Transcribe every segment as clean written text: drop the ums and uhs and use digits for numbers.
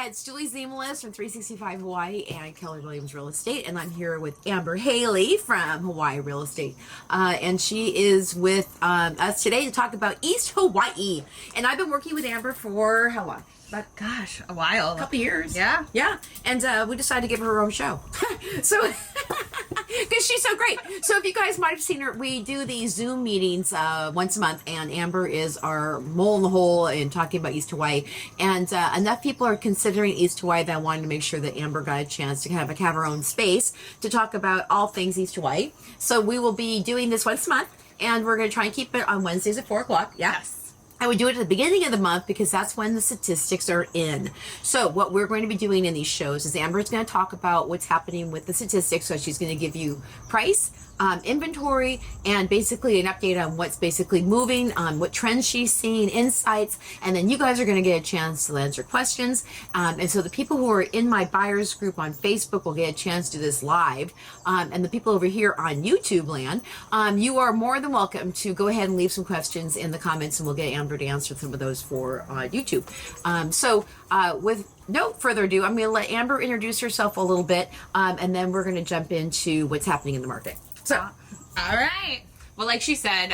It's Julie Ziemelis from 365 Hawaii and Keller Williams Real Estate, and I'm here with Amber Haley from Hawaii Real Estate, and she is with us today to talk about East Hawaii. And I've been working with Amber for how long? A while. A couple years. Yeah. And we decided to give her own show. So, because she's so great. So if you guys might have seen her, we do these Zoom meetings once a month, and Amber is our mole in the hole in talking about East Hawaii. And enough people are considering East Hawaii that I wanted to make sure that Amber got a chance to kind of have her own space to talk about all things East Hawaii. So we will be doing this once a month, and we're going to try and keep it on Wednesdays at 4 o'clock. Yeah. Yes. And we do it at the beginning of the month because that's when the statistics are in. So what we're going to be doing in these shows is Amber's going to talk about what's happening with the statistics. So she's going to give you price, inventory, and basically an update on what's basically moving, on what trends she's seeing, insights, and then you guys are going to get a chance to answer questions. And so the people who are in my buyers group on Facebook will get a chance to do this live. And the people over here on YouTube land, you are more than welcome to go ahead and leave some questions in the comments, and we'll get Amber to answer some of those for YouTube. So with no further ado, I'm going to let Amber introduce herself a little bit, and then we're going to jump into what's happening in the market. So, all right. Well, like she said,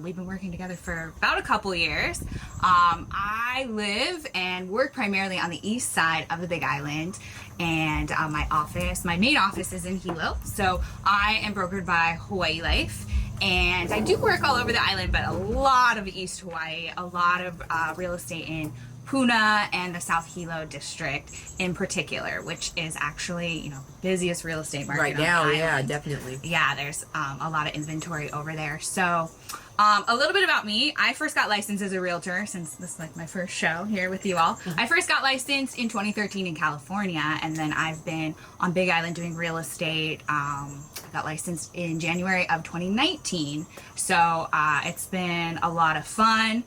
we've been working together for about a couple years. I live and work primarily on the east side of the Big Island, and my main office is in Hilo. So I am brokered by Hawaii Life. And I do work all over the island, but a lot of East Hawaii, a lot of real estate in Puna and the South Hilo district in particular, which is actually, the busiest real estate market right now. Yeah, definitely. Yeah, there's a lot of inventory over there. So a little bit about me. I first got licensed as a realtor, since this is like my first show here with you all. Mm-hmm. I first got licensed in 2013 in California, and then I've been on Big Island doing real estate. I got licensed in January of 2019. So it's been a lot of fun.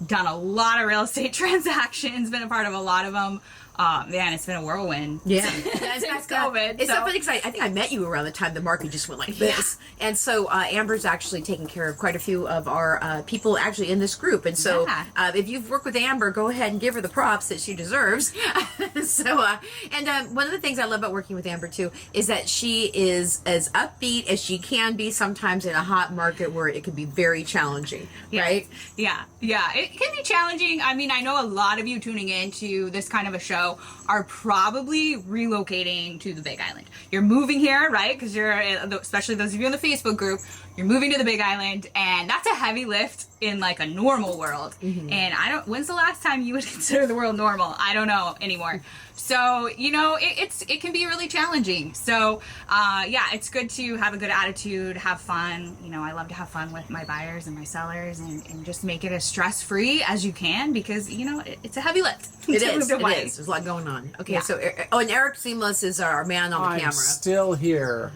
Done a lot of real estate transactions, been a part of a lot of them. Man, it's been a whirlwind. Yeah. Since COVID. It's definitely exciting. I think I met you around the time the market just went like this. Yeah. And so Amber's actually taking care of quite a few of our people actually in this group. And so if you've worked with Amber, go ahead and give her the props that she deserves. One of the things I love about working with Amber too is that she is as upbeat as she can be sometimes in a hot market where it can be very challenging, right? Yeah. It can be challenging. I mean, I know a lot of you tuning into this kind of a show are probably relocating to the Big Island. You're moving here, right? Because you're, especially those of you in the Facebook group, you're moving to the Big Island, and that's a heavy lift in like a normal world. Mm-hmm. And when's the last time you would consider the world normal? I don't know anymore. So, it can be really challenging. So, it's good to have a good attitude, have fun. I love to have fun with my buyers and my sellers, and just make it as stress-free as you can, because, it's a heavy lift. It is. There's a lot going on. Okay, so, and Eric Ziemelis is our man on the camera. I'm still here.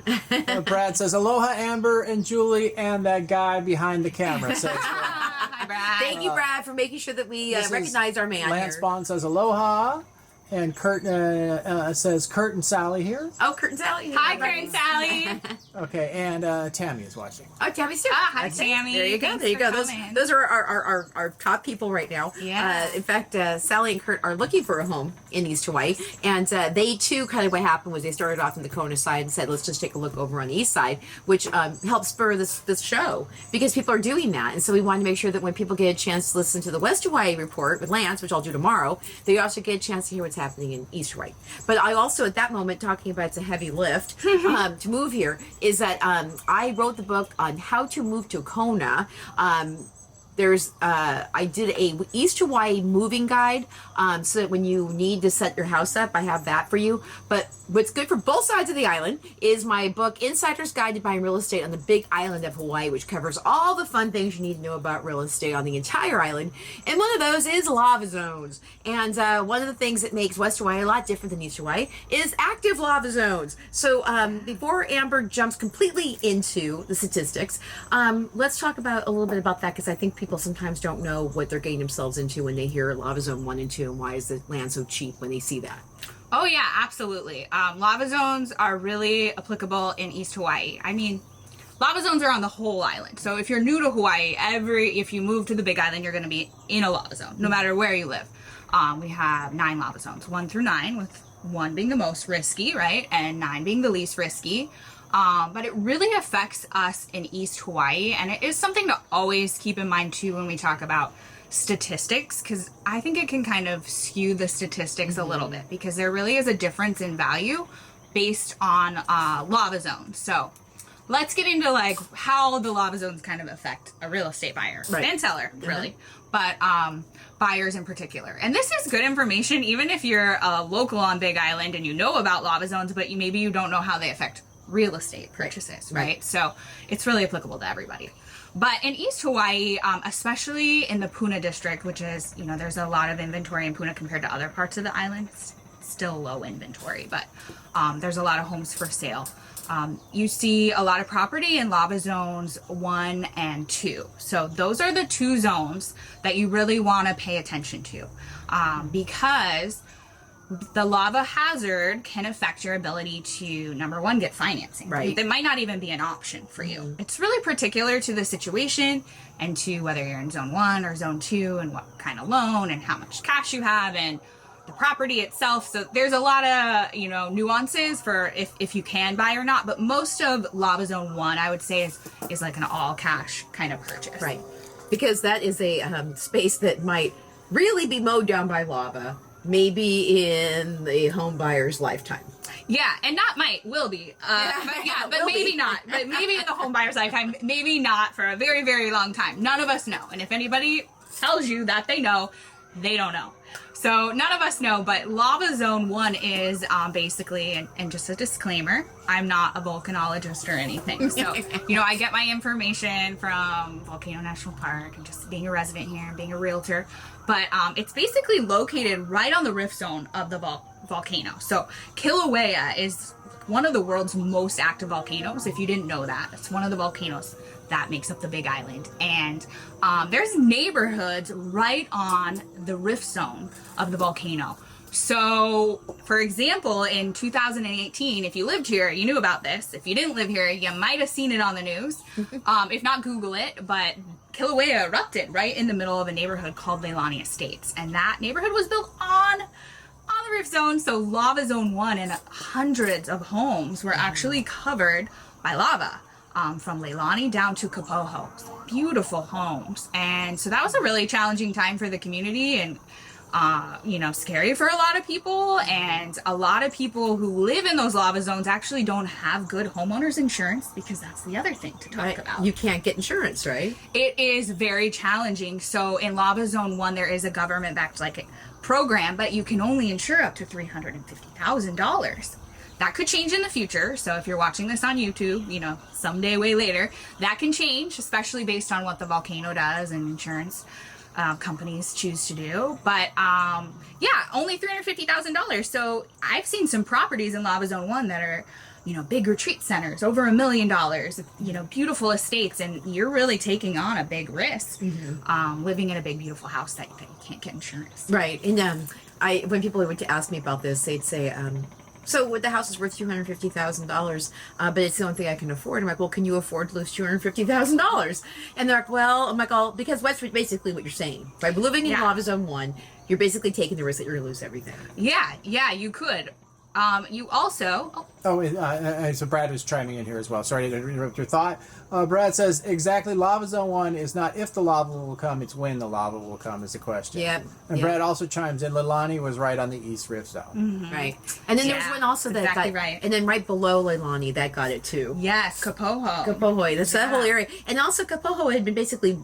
Brad says, aloha, Amber and Julie, and that guy behind the camera. So hi, Brad. Thank you, Brad, for making sure that we recognize our man Lance here. Bond says, aloha. And Kurt says, Kurt and Sally here. Oh, Kurt and Sally. Hi, Kurt and Sally. Okay, and Tammy is watching. Oh, Tammy's here. Hi, Tammy. There you go. Those are our top people right now. Yeah. In fact, Sally and Kurt are looking for a home in East Hawaii. And they, too, kind of what happened was they started off in the Kona side and said, let's just take a look over on the east side, which helped spur this show because people are doing that. And so we wanted to make sure that when people get a chance to listen to the West Hawaii report with Lance, which I'll do tomorrow, they also get a chance to hear what's happening in East Hawaii. But I also, at that moment, talking about it's a heavy lift to move here, is that I wrote the book on how to move to Kona. I did a East Hawaii moving guide, so that when you need to set your house up, I have that for you. But what's good for both sides of the island is my book, Insider's Guide to Buying Real Estate on the Big Island of Hawaii, which covers all the fun things you need to know about real estate on the entire island. And one of those is lava zones. And one of the things that makes West Hawaii a lot different than East Hawaii is active lava zones. So before Amber jumps completely into the statistics, let's talk about a little bit about that, because I think people sometimes don't know what they're getting themselves into when they hear lava zone 1 and 2, and why is the land so cheap when they see that. Oh yeah, absolutely. Lava zones are really applicable in East Hawaii. I mean, lava zones are on the whole island. So if you're new to Hawaii, if you move to the Big Island, you're going to be in a lava zone, no matter where you live. We have 9 lava zones, 1 through 9, with 1 being the most risky, right? And 9 being the least risky. But it really affects us in East Hawaii. And it is something to always keep in mind too when we talk about statistics, because I think it can kind of skew the statistics a little bit, because there really is a difference in value based on lava zones. So let's get into like how the lava zones kind of affect a real estate buyer and seller, really, but buyers in particular. And this is good information, even if you're a local on Big Island and you know about lava zones, but maybe you don't know how they affect real estate purchases, right? So it's really applicable to everybody. But in East Hawaii, especially in the Puna district, which is, there's a lot of inventory in Puna compared to other parts of the island. It's still low inventory, but there's a lot of homes for sale. You see a lot of property in lava zones 1 and 2. So those are the 2 zones that you really want to pay attention to, because the lava hazard can affect your ability to, number 1, get financing. Right. That might not even be an option for you. It's really particular to the situation and to whether you're in zone 1 or zone 2 and what kind of loan and how much cash you have and the property itself. So there's a lot of, nuances for if you can buy or not. But most of lava zone 1, I would say, is like an all cash kind of purchase. Right. Because that is a space that might really be mowed down by lava, maybe in the home buyer's lifetime. Yeah, and not might, will be. But maybe not. But maybe in the home buyer's lifetime, maybe not for a very, very long time. None of us know. And if anybody tells you that they know, they don't know. So none of us know, but lava zone 1 is basically, and just a disclaimer, I'm not a volcanologist or anything. So, I get my information from Volcano National Park and just being a resident here and being a realtor. But it's basically located right on the rift zone of the volcano. So Kilauea is one of the world's most active volcanoes. If you didn't know that, it's one of the volcanoes that makes up the Big Island. And there's neighborhoods right on the rift zone of the volcano. So, for example, in 2018, if you lived here, you knew about this. If you didn't live here, you might have seen it on the news. If not, Google it. But Kilauea erupted right in the middle of a neighborhood called Leilani Estates. And that neighborhood was built on the rift zone. So lava zone 1 and hundreds of homes were actually covered by lava. From Leilani down to Kapoho. Beautiful homes. And so that was a really challenging time for the community and, scary for a lot of people. And a lot of people who live in those lava zones actually don't have good homeowners insurance, because that's the other thing to talk about. You can't get insurance, right? It is very challenging. So in lava zone 1, there is a government-backed program, but you can only insure up to $350,000. That could change in the future. So if you're watching this on YouTube, someday, way later, that can change, especially based on what the volcano does and insurance companies choose to do. But only $350,000. So I've seen some properties in Lava Zone 1 that are, big retreat centers, over $1 million, beautiful estates. And you're really taking on a big risk, living in a big, beautiful house that you can't get insurance. Right. And when people would ask me about this, they'd say, so the house is worth $250,000, but it's the only thing I can afford. I'm like, well, can you afford to lose $250,000? And they're like, well, I'm like, because that's basically what you're saying. By living in Lava Zone 1, you're basically taking the risk that you're going to lose everything. Yeah, you could. You also... So Brad is chiming in here as well. Sorry to interrupt your thought. Brad says, exactly, Lava Zone 1 is not if the lava will come, it's when the lava will come is the question. Yep. And Brad also chimes in, Leilani was right on the East Rift Zone. Mm-hmm. Right. And then there was one also that got... right. And then right below Leilani, that got it too. Yes, Kapoho. Kapoho. That's that whole area. And also Kapoho had been basically...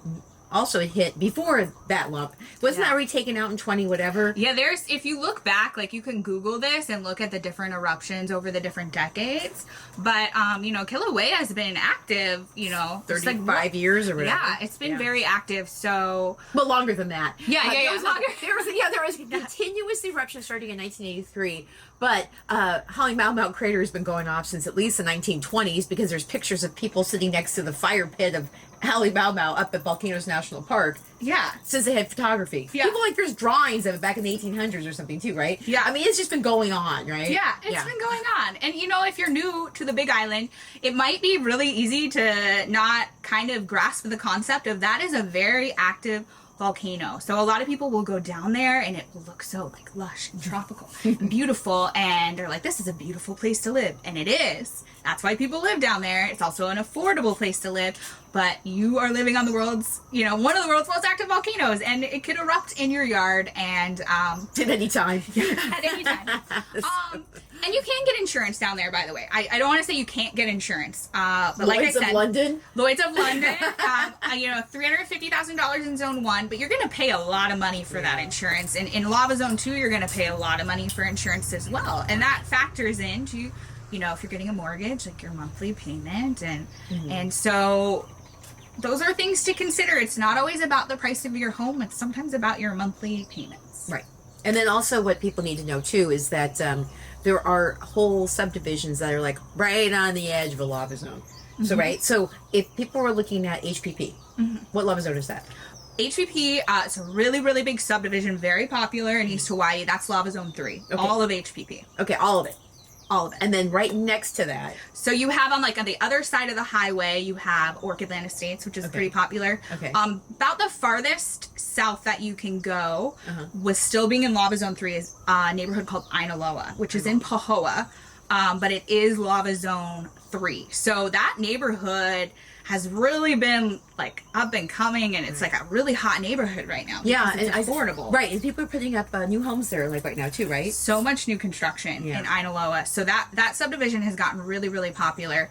also hit before that lump. Wasn't that already taken out in 20 whatever? Yeah, if you look back, you can Google this and look at the different eruptions over the different decades. But, Kilauea has been active, 35 years or whatever. Yeah, it's been very active, so... But longer than that. Yeah. There was continuous eruption starting in 1983. But Holly Mount Crater has been going off since at least the 1920s, because there's pictures of people sitting next to the fire pit of Alley Bow Bow up at Volcanoes National Park. Yeah. Since they had photography. Yeah. People like there's drawings of it back in the 1800s or something too, right? Yeah. I mean, it's just been going on, right? Yeah, it's been going on. And you know, if you're new to the Big Island, it might be really easy to not kind of grasp the concept of that is a very active volcano. So a lot of people will go down there and it will look so like lush and tropical and beautiful, and they're like, this is a beautiful place to live. And it is. That's why people live down there. It's also an affordable place to live. But you are living on the world's, you know, one of the world's most active volcanoes, and it could erupt in your yard and at any time. at any time. And you can get insurance down there, by the way. I don't want to say you can't get insurance, but like I said, Lloyd's of London. Lloyd's of London, you know, $350,000 in Zone 1, but you're going to pay a lot of money for that insurance. And in Lava Zone 2, you're going to pay a lot of money for insurance as well. And that factors into, you know, if you're getting a mortgage, like your monthly payment. And so those are things to consider. It's not always about the price of your home. It's sometimes about your monthly payments. Right. And then also what people need to know too is that there are whole subdivisions that are like right on the edge of a lava zone. So, right. So if people were looking at HPP, what lava zone is that? HPP, it's a really, really big subdivision, very popular in East Hawaii. That's Lava Zone 3. Okay. All of HPP. Okay, all of it. All of it. And then right next to that. So you have on the other side of the highway, you have Orchid Land Estates, which is pretty popular. Okay. About the farthest south that you can go, with still being in Lava Zone 3, is a neighborhood called Ainaloa, which is in Pahoa, but it is Lava Zone 3. So that neighborhood has really been like up and coming, and it's like a really hot neighborhood right now. Yeah, and it's affordable. Right, and people are putting up new homes there like right now too, right? So much new construction in Ainaloa. So that subdivision has gotten really, really popular.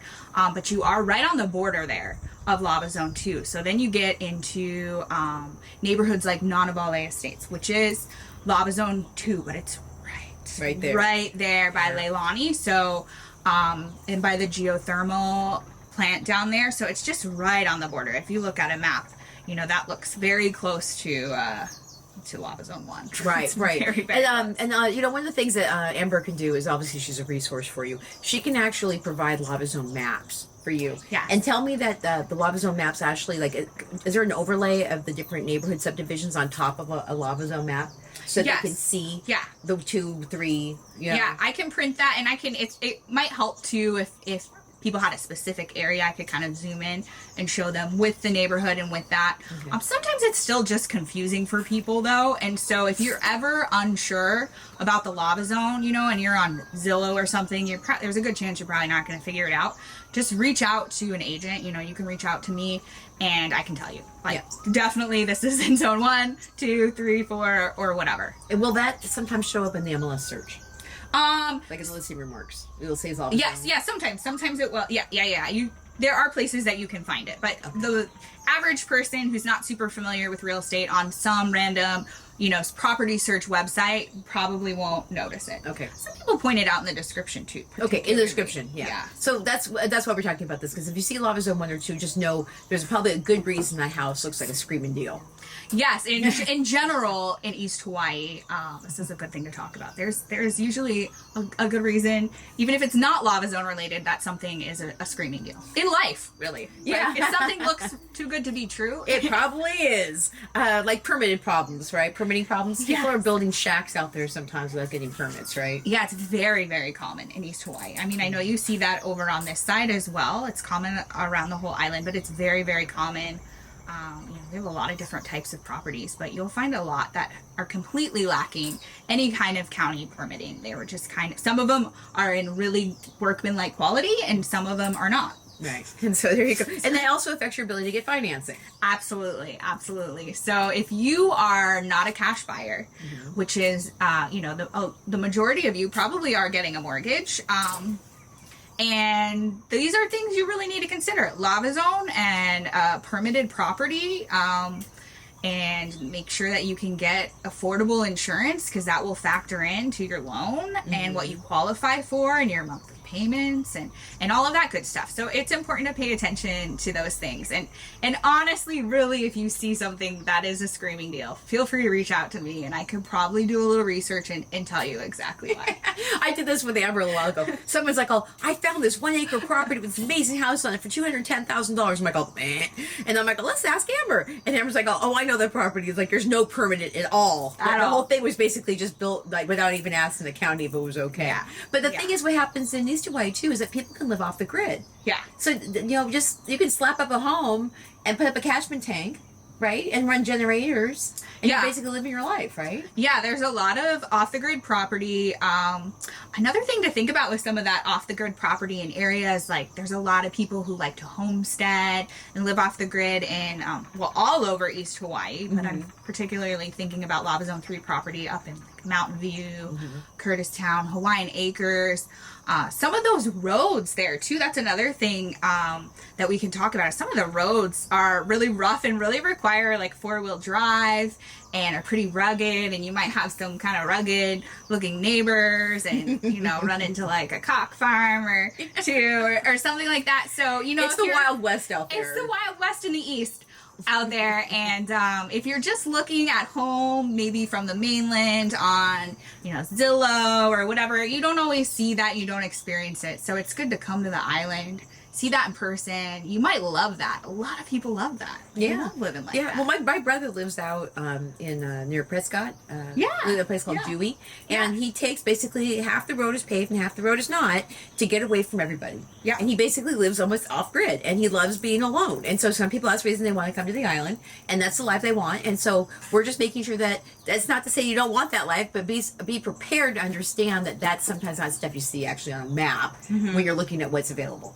But you are right on the border there of Lava Zone 2. So then you get into neighborhoods like Nanavale Estates, which is Lava Zone 2, but it's right there. Right there by Leilani. So, and by the geothermal plant down there. So it's just right on the border. If you look at a map, you know, that looks very close to Lava Zone 1. Right, right. Very, very and you know, one of the things that Amber can do is, obviously she's a resource for you. She can actually provide Lava Zone maps for you. Yeah. And tell me that the Lava Zone maps actually, like, is there an overlay of the different neighborhood subdivisions on top of a Lava Zone map? So they can see the 2, 3, you know? Yeah, I can print that, and I can, it might help too if people had a specific area, I could kind of zoom in and show them with the neighborhood and with that. Okay. Sometimes it's still just confusing for people though, and so if you're ever unsure about the Lava Zone, you know, and you're on Zillow or something, there's a good chance you're probably not going to figure it out. Just reach out to an agent. You know, you can reach out to me, and I can tell you, like, definitely this is in Zone 1, 2, 3, 4, or whatever. And will that sometimes show up in the MLS search? Like in the listing remarks, it'll say Lava Yes, Zone. yeah, sometimes it will. Yeah. There are places that you can find it, but the average person who's not super familiar with real estate on some random, you know, property search website probably won't notice it. Okay. Some people point it out in the description too. Okay, in the description, yeah. So that's why we're talking about this, because if you see Lava Zone 1 or 2, just know there's probably a good reason that house looks like a screaming deal. Yes, in general, in East Hawaii, this is a good thing to talk about. There's usually a good reason, even if it's not Lava Zone related, that something is a screaming deal. In life, really. Yeah. Like, if something looks too good to be true. It probably is. Like permitted problems, right? Permitting problems. People are building shacks out there sometimes without getting permits, right? Yeah, it's very, very common in East Hawaii. I mean, I know you see that over on this side as well. It's common around the whole island, but it's very, very common. You know, we have a lot of different types of properties, but you'll find a lot that are completely lacking any kind of county permitting. They were just some of them are in really workmanlike quality, and some of them are not. Right. And so there you go. And that also affects your ability to get financing. Absolutely. So if you are not a cash buyer, which is, you know, the majority of you probably are getting a mortgage, and these are things you really need to consider. Lava Zone and permitted property, and make sure that you can get affordable insurance, because that will factor into your loan and what you qualify for and your monthly payments and all of that good stuff. So it's important to pay attention to those things. And honestly, really, if you see something that is a screaming deal, feel free to reach out to me, and I could probably do a little research and tell you exactly why. I did this with Amber a while ago. Someone's like, oh, I found this 1 acre property with this amazing house on it for $210,000. I'm like, oh, eh. And I'm like, oh, let's ask Amber. And Amber's like, oh, I know the property. It's like, there's no permit at all. At the all. whole thing was basically just built like without even asking the county if it was okay. Yeah. But the Yeah. thing is, what happens in East Hawaii too is that people can live off the grid. Yeah. So just you can slap up a home and put up a catchment tank, right, and run generators, and Yeah. you're basically living your life, right? Yeah, there's a lot of off-the-grid property. Another thing to think about with some of that off-the-grid property in areas, like there's a lot of people who like to homestead and live off the grid in, all over East Hawaii, but I'm particularly thinking about Lava Zone 3 property up in like, Mountain View, Curtistown, Hawaiian Acres. Some of those roads there too, that's another thing that we can talk about. Some of the roads are really rough and really require like 4-wheel drive and are pretty rugged, and you might have some kind of rugged looking neighbors and run into like a cock farm or two or something like that. So It's the Wild West out there. it's the Wild West in the East out there. And if you're just looking at home, maybe from the mainland on Zillow or whatever, you don't always see that, you don't experience it. So it's good to come to the island, see that in person. You might love that. A lot of people love that. They love living like that. Well, my brother lives out in near Prescott. In a place called Dewey, and he takes basically half the road is paved and half the road is not to get away from everybody. Yeah. And he basically lives almost off grid, and he loves being alone. And so some people, that's the reason they want to come to the island, and that's the life they want. And so we're just making sure that that's not to say you don't want that life, but be prepared to understand that that's sometimes not stuff you see actually on a map when you're looking at what's available.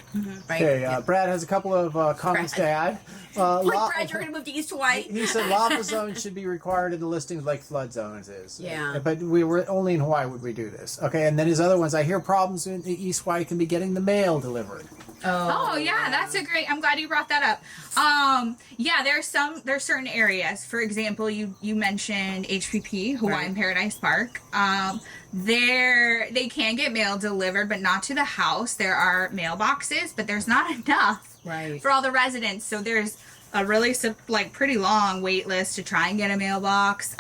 Right? Okay, Brad has a couple of comments to add. Brad, you're going to move to East Hawaii. He said lava zones should be required in the listings like flood zones is. Yeah. But we were only in Hawaii would we do this. Okay, and then his other ones, I hear problems in East Hawaii can be getting the mail delivered. Oh yeah, that's a great. I'm glad you brought that up. There's certain areas. For example, you mentioned HPP, Hawaiian Paradise Park. They can get mail delivered, but not to the house. There are mailboxes, but there's not enough for all the residents. So there's a really pretty long wait list to try and get a mailbox.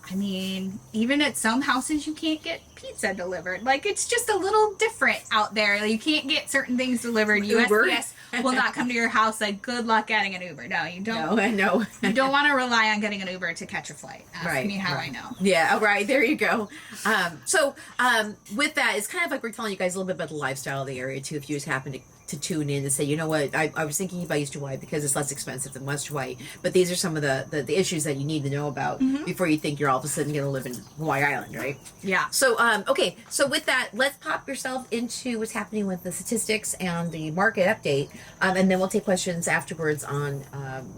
I mean, even at some houses, you can't get pizza delivered. Like, it's just a little different out there. Like, you can't get certain things delivered. Uber? USPS will not come to your house. Like, good luck getting an Uber. No, you don't. No, I know. You don't want to rely on getting an Uber to catch a flight. Ask me how I know. Yeah, right. There you go. With that, it's kind of like we're telling you guys a little bit about the lifestyle of the area, too, if you just happen to tune in and say, you know what, I was thinking about East Hawaii because it's less expensive than West Hawaii, but these are some of the issues that you need to know about before you think you're all of a sudden going to live in Hawaii Island, right? Yeah. So, so with that, let's pop yourself into what's happening with the statistics and the market update, and then we'll take questions afterwards on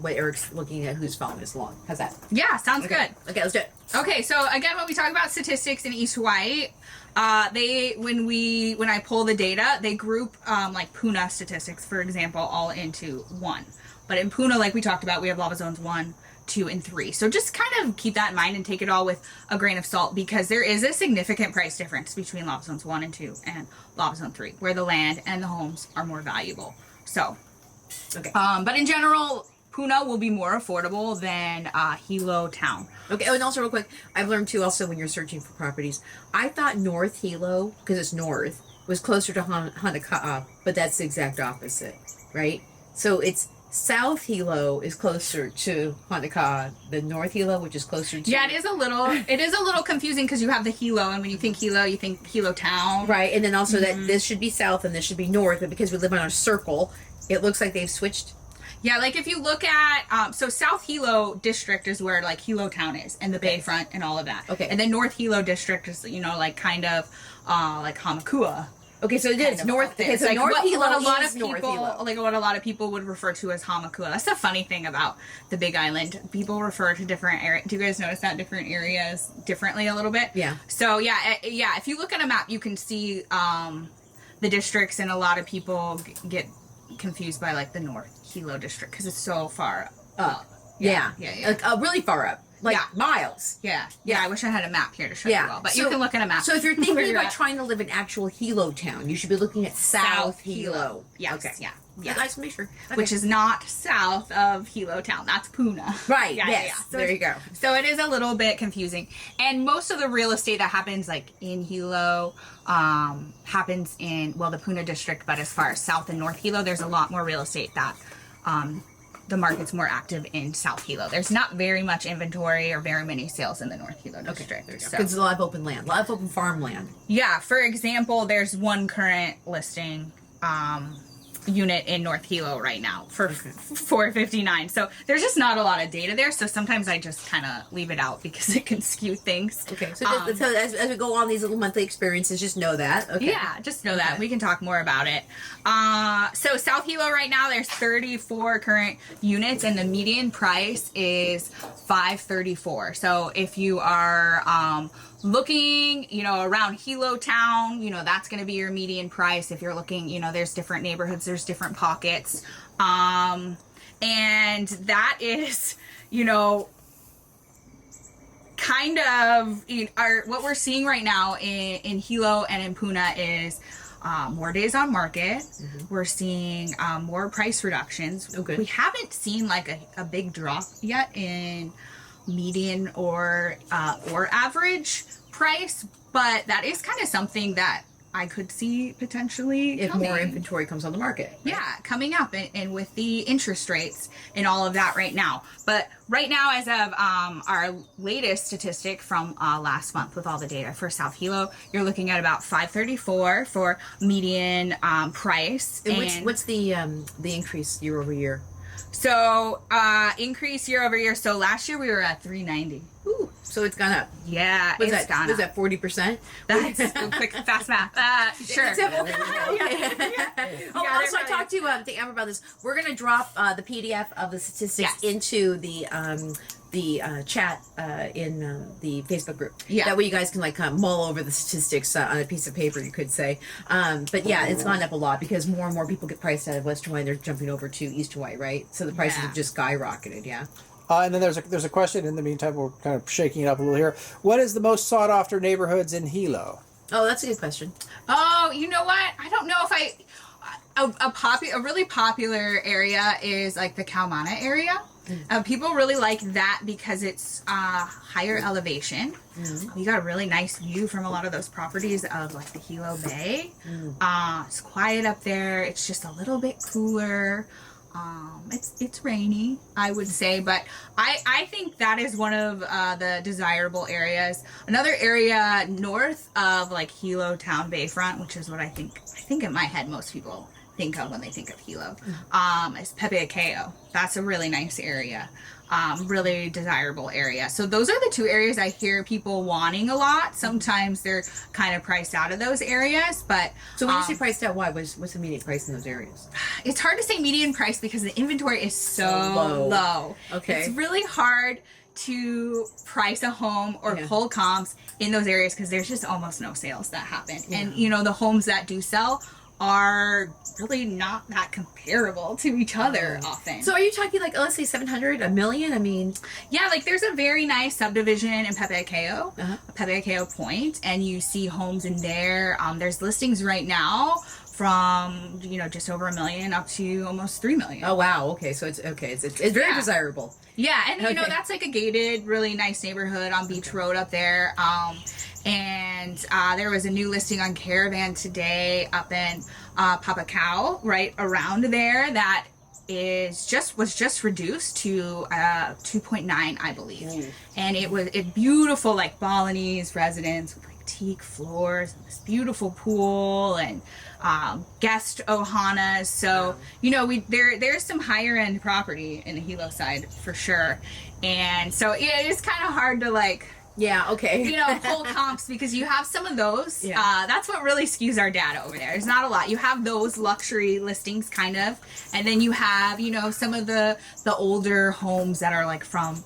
what Eric's looking at, who's following us along. How's that? Yeah, sounds good. Okay, let's do it. Okay, so again, when we talk about statistics in East Hawaii, when I pull the data, they group like Puna statistics, for example, all into one. But in Puna, like we talked about, we have lava zones 1, 2, and 3. So just kind of keep that in mind and take it all with a grain of salt, because there is a significant price difference between lava zones 1 and 2 and lava zone 3, where the land and the homes are more valuable. So, but in general, Puna will be more affordable than Hilo Town. Okay, oh, and also real quick, I've learned too also when you're searching for properties, I thought North Hilo, because it's north, was closer to Hanaka'a, but that's the exact opposite, right? So it's South Hilo is closer to Hanaka'a than North Hilo, which is closer to... Yeah, it is a little confusing because you have the Hilo, and when you think Hilo Town. Right, and then also that this should be south and this should be north, but because we live on a circle, it looks like they've switched. Yeah, like if you look at, so South Hilo District is where like Hilo Town is, and the Bayfront and all of that. Okay. And then North Hilo District is, like kind of like Hamakua. Okay, so it is north. Okay, so like North Hilo what a lot is of North people, Hilo. like what a lot of people would refer to as Hamakua. That's the funny thing about the Big Island. People refer to different areas. Do you guys notice that different areas differently a little bit? Yeah. So yeah. If you look at a map, you can see the districts, and a lot of people get confused by like the North Hilo District because it's so far up. Yeah. Yeah. Like, really far up. like Yeah. miles. Yeah. I wish I had a map here to show you all, but you can look at a map. So if you're where thinking you're about at. trying to live in actual Hilo town, you should be looking at South Hilo. Yes. Okay. Yeah. Yeah. Nice to make sure. Okay. Which is not south of Hilo town. That's Puna. right. Yeah, yes. yeah. So there you go. So it is a little bit confusing. And most of the real estate that happens like in Hilo happens in, well, the Puna district, but as far as South and North Hilo, there's a lot more real estate that the market's more active in South Hilo. There's not very much inventory or very many sales in the North Hilo district. Because So, there's a lot of open land, a lot of open farmland. yeah, for example, there's one current listing unit in North Hilo right now for $459. So there's just not a lot of data there. So sometimes I just kind of leave it out because it can skew things. Okay. So, so as we go on these little monthly experiences, just know that. Okay. Yeah, just know that. We can talk more about it. So South Hilo right now, there's 34 current units and the median price is $534. So if you are looking, around Hilo town, that's going to be your median price. If you're looking, there's different neighborhoods, there's different pockets. And that is, kind of what we're seeing right now in Hilo and in Puna is more days on market. Mm-hmm. We're seeing more price reductions. Okay. We haven't seen like a big drop yet in median or average price, but that is kind of something that I could see potentially if coming. more inventory comes on the market. Right? Yeah, coming up and with the interest rates and all of that right now. But right now, as of our latest statistic from last month with all the data for South Hilo, you're looking at about $534 for median price. And what's the increase year over year? So increase year over year. So last year we were at $390. Ooh, so it's gone up. Yeah, Was it's gone up. Was that 40%? That's quick, fast math. Sure. So I talked to Amber about this. We're going to drop the PDF of the statistics into the chat in the Facebook group. Yeah. That way you guys can mull over the statistics on a piece of paper, you could say. But yeah, it's gone up a lot because more and more people get priced out of Western Hawaii. They're jumping over to Eastern Hawaii, right? So the prices have just skyrocketed. Yeah. And then there's a question in the meantime. We're kind of shaking it up a little here. What is the most sought after neighborhoods in Hilo? Oh, that's a good question. Oh, you know what? I don't know if a really popular area is like the Kaumana area. People really like that because it's higher elevation. You got a really nice view from a lot of those properties of like the Hilo Bay. It's quiet up there. It's just a little bit cooler. It's rainy, I would say, but I think that is one of the desirable areas. Another area north of like Hilo Town Bayfront, which is what I think in my head most people think of when they think of Hilo, is Pepeakeo. That's a really nice area. Really desirable area. So those are the two areas I hear people wanting a lot. Sometimes they're kind of priced out of those areas, but so when you say priced out, why? What's the median price in those areas? It's hard to say median price because the inventory is so low. Okay. It's really hard to price a home or pull comps in those areas because there's just almost no sales that happen. Yeah. And the homes that do sell are really not that comparable to each other often. So are you talking let's say 700, $1 million? I mean, yeah, there's a very nice subdivision in Pepeakeo, Pepeakeo Point, and you see homes in there. There's listings right now from just over $1 million up to almost $3 million. Oh wow, okay, so it's very desirable. Yeah, and that's like a gated, really nice neighborhood on Beach Road up there. And there was a new listing on Caravan today up in Papakau, right around there, that was just reduced to 2.9, I believe. And it's beautiful, like Balinese residence with like teak floors and this beautiful pool and guest Ohanas. So there's some higher end property in the Hilo side for sure. And so it's kind of hard to yeah, okay. Whole comps because you have some of those. Yeah. That's what really skews our data over there. There's not a lot. You have those luxury listings kind of, and then you have, some of the older homes that are from,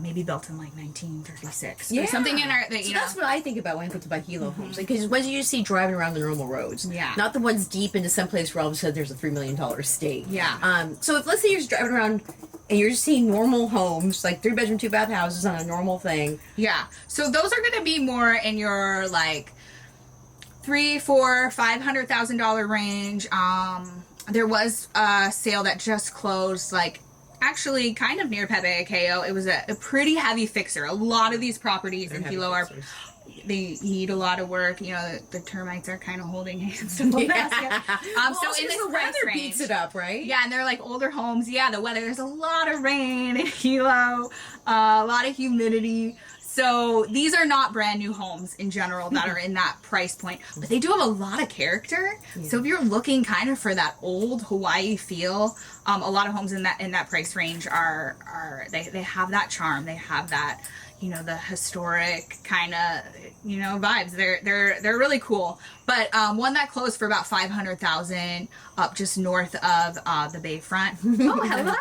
maybe built in like 1936 or something in our, so that's what I think about when I think about Hilo homes. Because ones you see driving around the normal roads. Yeah. Not the ones deep into some place where all of a sudden there's a $3 million estate. Yeah. So if, let's say you're just driving around and you're just seeing normal homes, like 3-bedroom, 2-bath houses on a normal thing. Yeah. So those are going to be more in your like $300,000-$500,000 range. There was a sale that just closed, like actually kind of near Pepe Ikeo. It was a pretty heavy fixer. A lot of these properties in Hilo they need a lot of work. The termites are kind of holding hands to the basket. So in this the price weather range, beats it up, right? Yeah, and they're like older homes. Yeah, the weather. There's a lot of rain in Hilo, a lot of humidity. So these are not brand new homes in general that are in that price point, but they do have a lot of character. Yeah. So if you're looking kind of for that old Hawaii feel, a lot of homes in that price range they have that charm. They have that, the historic kind of, vibes. They're really cool. But one that closed for about $500,000 up just north of the Bayfront. Oh, hello.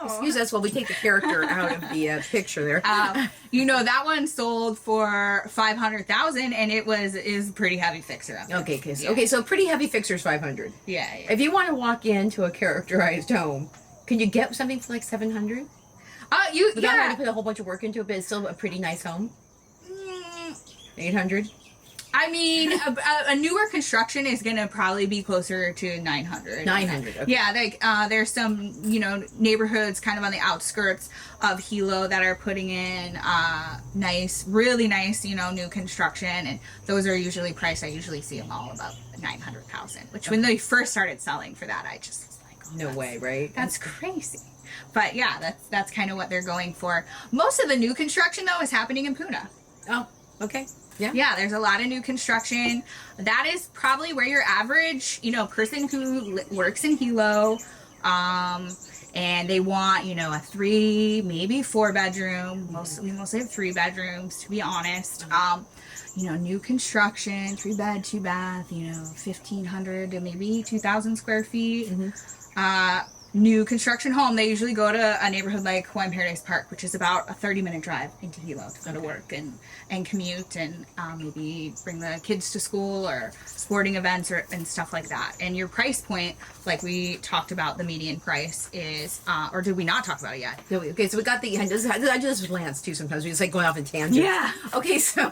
Excuse us while we take the character out of the picture there. That one sold for $500,000, and is a pretty heavy fixer up there. Okay, so pretty heavy fixer is $500. Yeah. If you want to walk into a characterized home, can you get something for like $700? Without having to put a whole bunch of work into it, but it's still a pretty nice home. 800. I mean, a newer construction is going to probably be closer to 900. 900. Okay. Yeah, there's some neighborhoods kind of on the outskirts of Hilo that are putting in really nice new construction, and those are usually priced. I usually see them all about 900,000. Which when they first started selling for that, I just was like, no way, right? That's crazy. But yeah, that's kind of what they're going for. Most of the new construction though is happening in Puna. Oh, okay. Yeah, there's a lot of new construction. That is probably where your average, person who works in Hilo, and they want, a 3, maybe 4-bedroom. We mostly have 3 bedrooms, to be honest. New construction, 3-bed, 2-bath, 1,500 to maybe 2,000 square feet. New construction home, they usually go to a neighborhood like Hawaiian Paradise Park, which is about a 30-minute drive into Hilo to go to work and commute and maybe bring the kids to school or sporting events and stuff like that. And your price point, like we talked about, the median price is, or did we not talk about it yet? No, okay, so we got I do this with Lance too sometimes. We just like going off in tangents. Yeah. Okay, so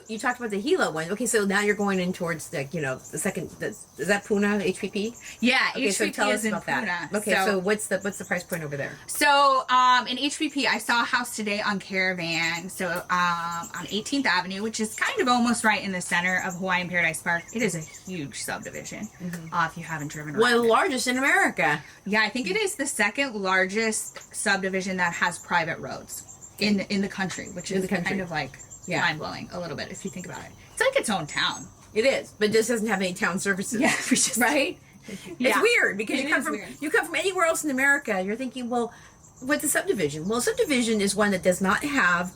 you talked about the Hilo one. Okay, so now you're going in towards the the second. Is that Puna HPP? Yeah. Okay, so tell us about Puna. that. Okay, so what's the price point over there? So in HPP, I saw a house today on Caravan. So on 18th Avenue, which is kind of almost right in the center of Hawaiian Paradise Park. It is a huge subdivision. If you haven't driven around. One of the largest in America. Yeah, I think it is the second largest subdivision that has private roads in the country, which is kind of like mind blowing a little bit if you think about it. It's like its own town. It is, but it just doesn't have any town services. Yeah, right. Yeah. It's weird because you come from anywhere else in America. You're thinking, well, what's a subdivision? Well, a subdivision is one that does not have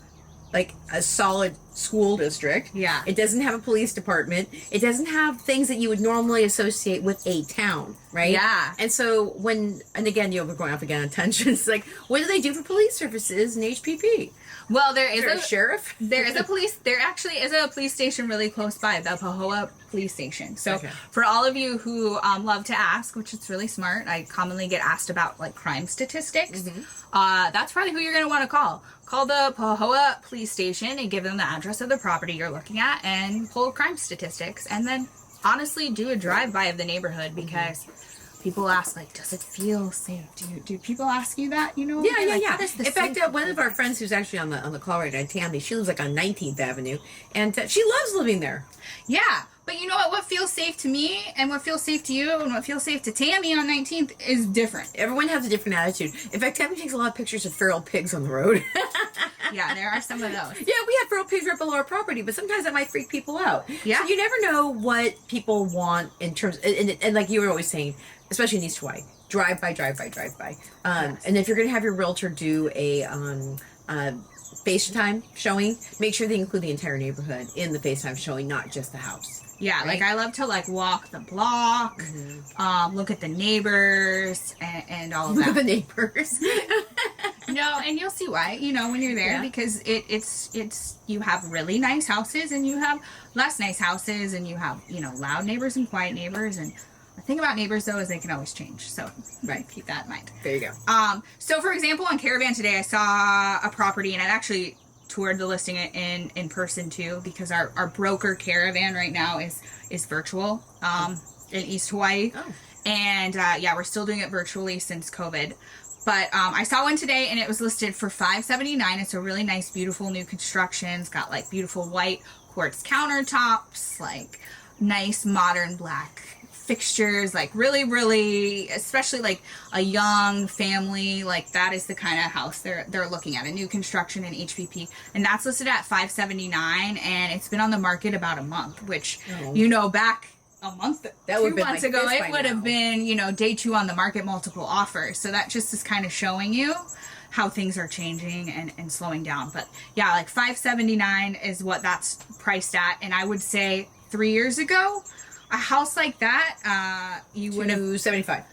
like a solid school district. Yeah. It doesn't have a police department. It doesn't have things that you would normally associate with a town, right? Yeah. And so and again, we're going off again on tangents. Like, what do they do for police services in HPP? Well, there is a sheriff. There actually is a police station really close by, the Pahoa Police Station. So for all of you who love to ask, which is really smart, I commonly get asked about like crime statistics. That's probably who you're going to want to call. Call the Pahoa Police Station and give them the address of the property you're looking at and pull crime statistics. And then honestly do a drive-by of the neighborhood because people ask, like, does it feel safe? Do people ask you that? Yeah. Like, in fact, one of our friends who's actually on the call right now, Tammy, she lives like on 19th Avenue, and she loves living there. Yeah, but you know what feels safe to me and what feels safe to you and what feels safe to Tammy on 19th is different. Everyone has a different attitude. In fact, Tammy takes a lot of pictures of feral pigs on the road. Yeah, there are some of those. Yeah, we have feral pigs right below our property, but sometimes that might freak people out. Yeah. So you never know what people want in terms, and like you were always saying, especially in East Hawaii, drive by. Yes. And if you're going to have your realtor do a FaceTime showing, make sure they include the entire neighborhood in the FaceTime showing, not just the house. Yeah, right? Like I love to like walk the block, look at the neighbors and all of that. The neighbors. No, and you'll see why, you know, when you're there, Yeah. because it's you have really nice houses and you have less nice houses, and you have, you know, loud neighbors and quiet neighbors. And the thing about neighbors, though, is they can always change. So Right. keep that in mind. There you go. So for example, on Caravan today, I saw a property, and I actually toured the listing in person too, because our broker Caravan right now is virtual in East Hawaii. Oh. And yeah, we're still doing it virtually since COVID. But I saw one today, and it was listed for $579. It's a really nice, beautiful new construction. It's got like beautiful white quartz countertops, like nice modern black fixtures, like really, really, especially like a young family, like that is the kind of house they're looking at, a new construction in HPP, and that's listed at $579, and it's been on the market about a month, which you know, back a month, That 2 would've been months like ago, this it by would now. have been, you know, day 2 on the market, multiple offers. So that just is kind of showing you how things are changing and slowing down. But yeah, like $579 is what that's priced at, and I would say 3 years ago, a house like that, you would have, 275.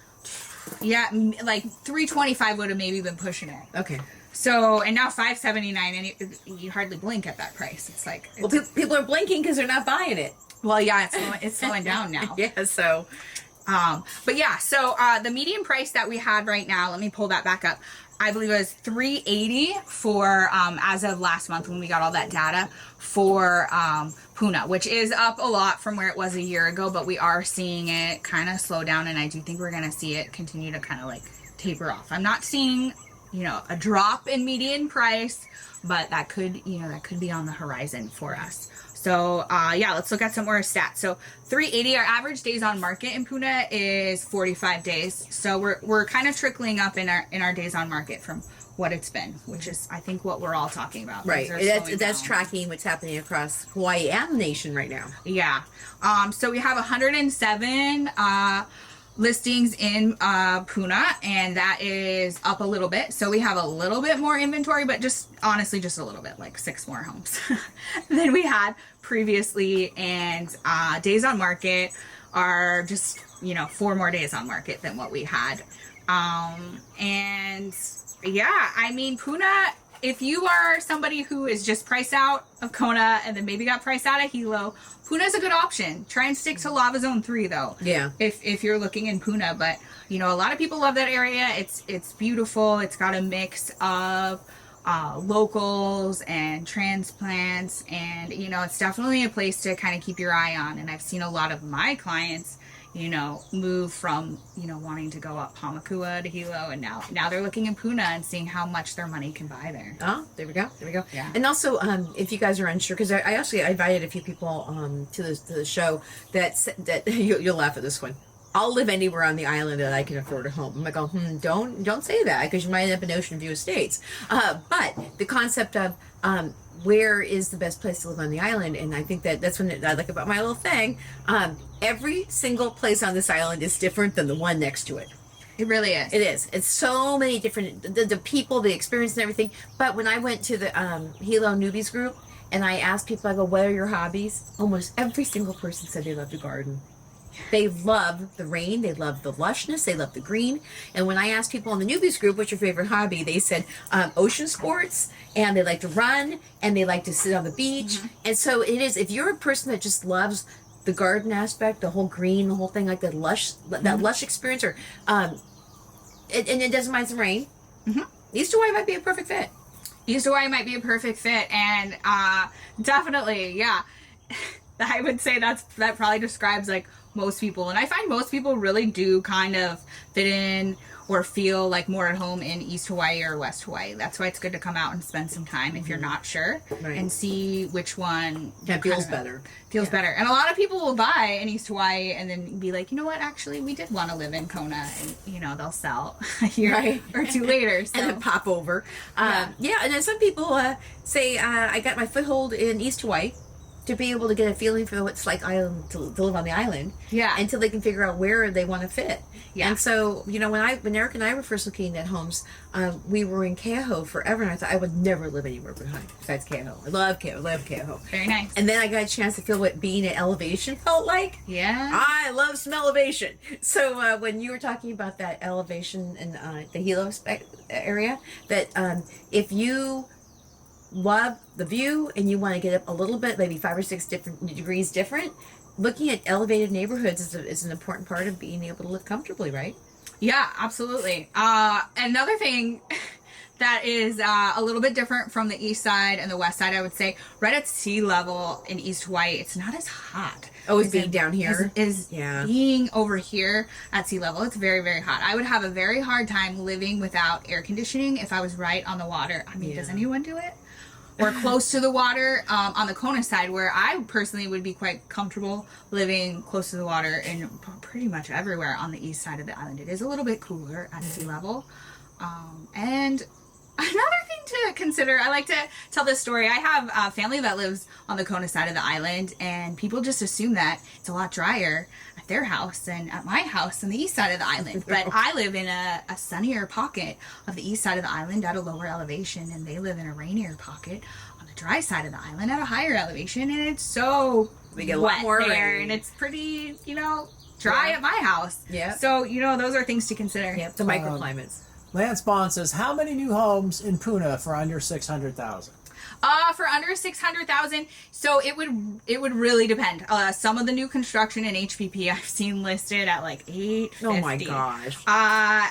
yeah, like 325 would have maybe been pushing it. Okay. So, and now 579, and you hardly blink at that price. It's like, Well, people are blinking because they're not buying it. well, yeah, it's slowing down now. Yeah. So. But yeah, so the median price that we had right now, let me pull that back up. I believe it was $380 for as of last month when we got all that data for Puna, which is up a lot from where it was a year ago, but we are seeing it kind of slow down, and I do think we're going to see it continue to kind of like taper off. I'm not seeing, you know, a drop in median price, but that could, you know, that could be on the horizon for us. So, yeah, let's look at some more stats. So, 380, our average days on market in Puna is 45 days. So, we're kind of trickling up in our days on market from what it's been, which is, I think, what we're all talking about. Right. Things are slowing That's down. tracking what's happening across Hawaii and the nation right now. Yeah. So, we have 107 listings in Puna, and that is up a little bit. So we have a little bit more inventory, but just honestly just a little bit, like 6 more homes than we had previously. And days on market are just, you know, 4 more days on market than what we had. And yeah, I mean, Puna, if you are somebody who is just priced out of Kona and then maybe got priced out of Hilo, Puna's a good option. Try and stick to Lava Zone 3 though. Yeah. If you're looking in Puna, but you know, a lot of people love that area. It's beautiful. It's got a mix of locals and transplants, and you know, it's definitely a place to kind of keep your eye on. And I've seen a lot of my clients, you know, move from, you know, wanting to go up Hamakua to Hilo, and now they're looking in Puna and seeing how much their money can buy there. Oh, there we go. Yeah. And also, if you guys are unsure, because I actually invited a few people to the show that you'll laugh at this one. I'll live anywhere on the island that I can afford a home. I'm like, don't say that, because you might end up in Ocean View Estates. But the concept of where is the best place to live on the island, and I think that's what I like about my little thing. Every single place on this island is different than the one next to it. It really is. It is. It's so many different, the people, the experience and everything. But when I went to the Hilo newbies group and I asked people, I go, what are your hobbies? Almost every single person said they love to garden. They love the rain. They love the lushness. They love the green. And when I asked people in the newbies group, what's your favorite hobby? They said ocean sports, and they like to run, and they like to sit on the beach. Mm-hmm. And so it is, if you're a person that just loves the garden aspect, the whole green, the whole thing, like that lush experience, or and it doesn't mind some rain. Mm-hmm. East Hawaii might be a perfect fit. East Hawaii might be a perfect fit, and definitely, yeah. I would say that probably describes like most people, and I find most people really do kind of fit in or feel like more at home in East Hawaii or West Hawaii. That's why it's good to come out and spend some time if you're not sure, right, and see which one feels better. Better. And a lot of people will buy in East Hawaii and then be like, you know what, actually we did want to live in Kona, and you know, they'll sell a year or two later. So. And then pop over. Yeah, and then some people say, I got my foothold in East Hawaii, to be able to get a feeling for what it's like to live on the island. Yeah. Until they can figure out where they want to fit. Yeah. And so, when Eric and I were first looking at homes, we were in Kehoe forever, and I thought I would never live anywhere besides Kehoe. I love Kehoe. Very nice. And then I got a chance to feel what being at elevation felt like. Yeah. I love some elevation. So when you were talking about that elevation in the Hilo area, that if you love the view and you want to get up a little bit, maybe 5 or 6 different degrees different, looking at elevated neighborhoods is an important part of being able to live comfortably, right? Yeah, absolutely. Another thing that is a little bit different from the east side and the west side, I would say, right at sea level in East Hawaii, it's not as hot. Oh, it's being down here? Yeah. Being over here at sea level, it's very, very hot. I would have a very hard time living without air conditioning if I was right on the water. I mean, does anyone do it? Or close to the water on the Kona side, where I personally would be quite comfortable living close to the water in pretty much everywhere on the east side of the island. It is a little bit cooler at sea level. And another thing to consider, I like to tell this story. I have a family that lives on the Kona side of the island, and people just assume that it's a lot drier at their house than at my house on the east side of the island. But I live in a sunnier pocket of the east side of the island at a lower elevation, and they live in a rainier pocket on the dry side of the island at a higher elevation, and it's so we get a wet lot more there, rain. and it's pretty, dry at my house. Yeah. So, those are things to consider. Yep, the microclimates. Lance Bond says, how many new homes in Puna for under 600,000? For under 600,000, so it would really depend. Some of the new construction in HPP I've seen listed at like $850. Oh my gosh.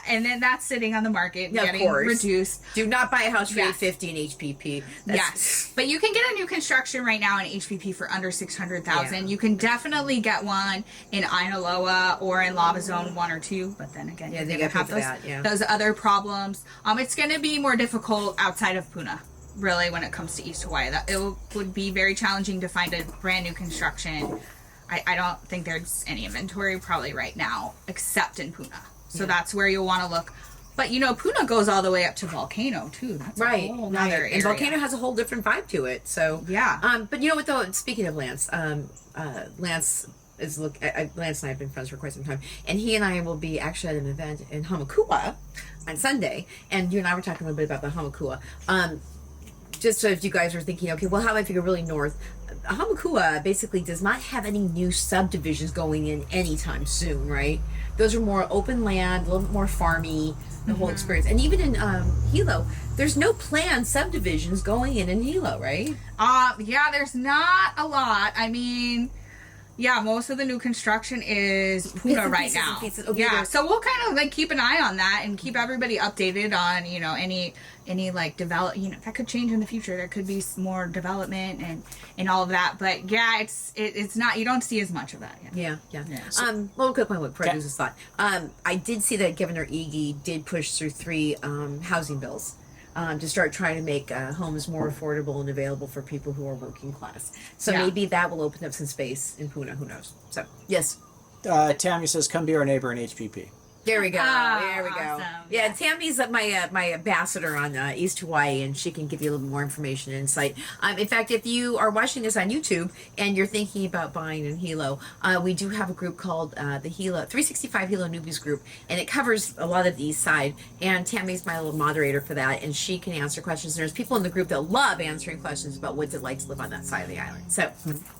And then that's sitting on the market, Yeah, getting reduced. Do not buy a house for Yes. $850 in HPP. Yes, but you can get a new construction right now in HPP for under 600,000. Yeah. You can definitely get one in Ainaloa or in Lava Zone 1 or 2. But then again, Yeah, you're they gonna gotta pay have for those, that, yeah. those other problems. It's going to be more difficult outside of Puna. Really, when it comes to East Hawaii, would be very challenging to find a brand new construction. I don't think there's any inventory probably right now, except in Puna. So that's where you'll want to look. But Puna goes all the way up to Volcano too. That's right, a whole right. other area. And Volcano has a whole different vibe to it. So yeah. But you know what though? Speaking of Lance, Lance and I have been friends for quite some time, and he and I will be actually at an event in Hamakua on Sunday, and you and I were talking a little bit about the Hamakua. Just so if you guys are thinking, okay, well, how do I figure really north? Hamakua basically does not have any new subdivisions going in anytime soon, right? Those are more open land, a little bit more farmy, the whole experience. And even in Hilo, there's no planned subdivisions going in Hilo, right? Yeah, there's not a lot. I mean, yeah, most of the new construction is Puna right now. Okay, yeah, so we'll kind of like keep an eye on that and keep everybody updated on any like that could change in the future. There could be more development and all of that. But yeah, it's not, you don't see as much of that. Yeah. Well, quick one before I lose this thought. I did see that Governor Iggy did push through 3 housing bills. To start trying to make homes more affordable and available for people who are working class. So maybe that will open up some space in Puna. Who knows? So, yes. Tammy says, come be our neighbor in HPP. There we go. There we go. Awesome. Yeah, Tammy's my ambassador on East Hawaii, and she can give you a little more information and insight. In fact, if you are watching this on YouTube and you're thinking about buying in Hilo, we do have a group called the Hilo 365 Hilo Newbies Group, and it covers a lot of the East Side. And Tammy's my little moderator for that, and she can answer questions. There's people in the group that love answering questions about what's it like to live on that side of the island. So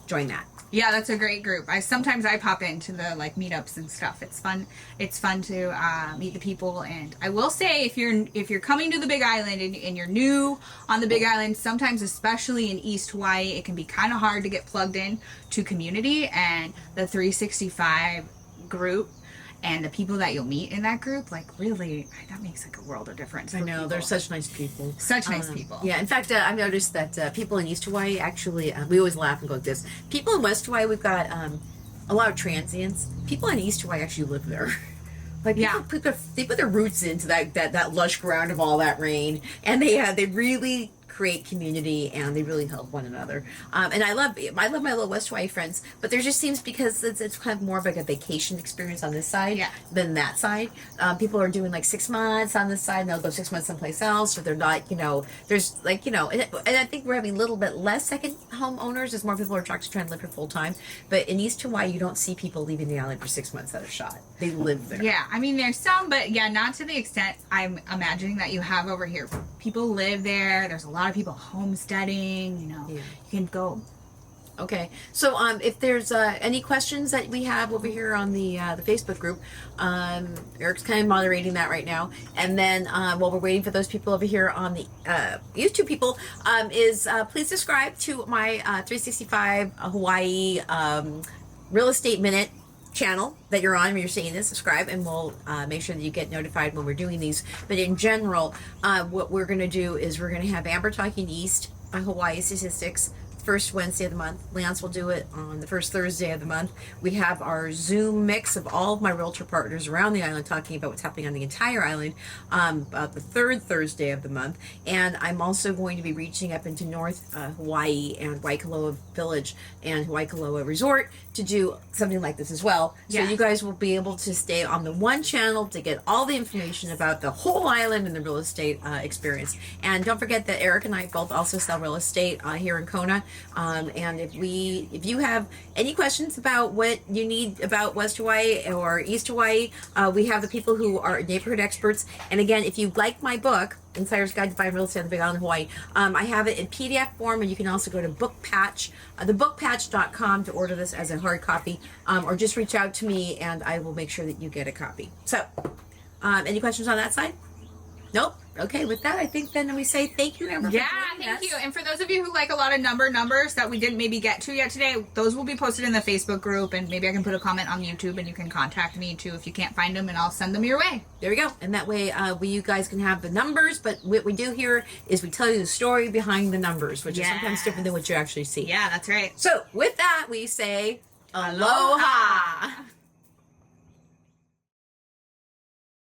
join that. Yeah, that's a great group. Sometimes I pop into the like meetups and stuff. It's fun. It's fun to meet the people. And I will say, if you're coming to the Big Island and you're new on the Big Island, sometimes, especially in East Hawaii, it can be kind of hard to get plugged in to community. And the 365 group and the people that you'll meet in that group, like really, that makes like a world of difference. I know, they're such nice people. Such nice people. Yeah, in fact, I've noticed that people in East Hawaii actually, we always laugh and go like this. People in West Hawaii, we've got a lot of transients. People in East Hawaii actually live there. Like they put their roots into that lush ground of all that rain, and they really create community, and they really help one another. And I love my little West Hawaii friends, but there just seems, because it's kind of more of like a vacation experience on this side than that side. People are doing like 6 months on this side, and they'll go 6 months someplace else, or they're not, there's like, and I think we're having a little bit less second home owners as more people are actually trying to live here full time. But in East Hawaii, you don't see people leaving the island for 6 months at a shot. They live there. Yeah, I mean, there's some, but not to the extent I'm imagining that you have over here. People live there. There's a lot of people homesteading. You can go. Okay, so if there's any questions that we have over here on the Facebook group, Eric's kind of moderating that right now. And then while we're waiting for those people over here on the YouTube people, please subscribe to my 365 Hawaii Real Estate Minute channel that you're on when you're seeing this. Subscribe, and we'll make sure that you get notified when we're doing these. But in general, what we're going to do is we're going to have Amber talking East Hawaii statistics first Wednesday of the month. Lance will do it on the first Thursday of the month. We have our Zoom mix of all of my realtor partners around the island talking about what's happening on the entire island about the third Thursday of the month. And I'm also going to be reaching up into North Hawaii and Waikoloa Village and Waikoloa Resort to do something like this as well. So you guys will be able to stay on the one channel to get all the information about the whole island and the real estate experience. And don't forget that Eric and I both also sell real estate here in Kona. And if you have any questions about what you need about West Hawaii or East Hawaii, we have the people who are neighborhood experts. And again, if you like my book, Insider's Guide to Buying Real Estate on the Big Island of Hawaii, I have it in PDF form, and you can also go to Bookpatch, thebookpatch.com to order this as a hard copy, or just reach out to me and I will make sure that you get a copy. So, any questions on that side? Nope. Okay, with that, I think then we say thank you, Amber. Yeah, thank you. And for those of you who like a lot of numbers that we didn't maybe get to yet today, those will be posted in the Facebook group, and maybe I can put a comment on YouTube, and you can contact me too if you can't find them, and I'll send them your way. There we go. And that way, you guys can have the numbers, but what we do here is we tell you the story behind the numbers, which is sometimes different than what you actually see. Yeah, that's right. So with that, we say aloha.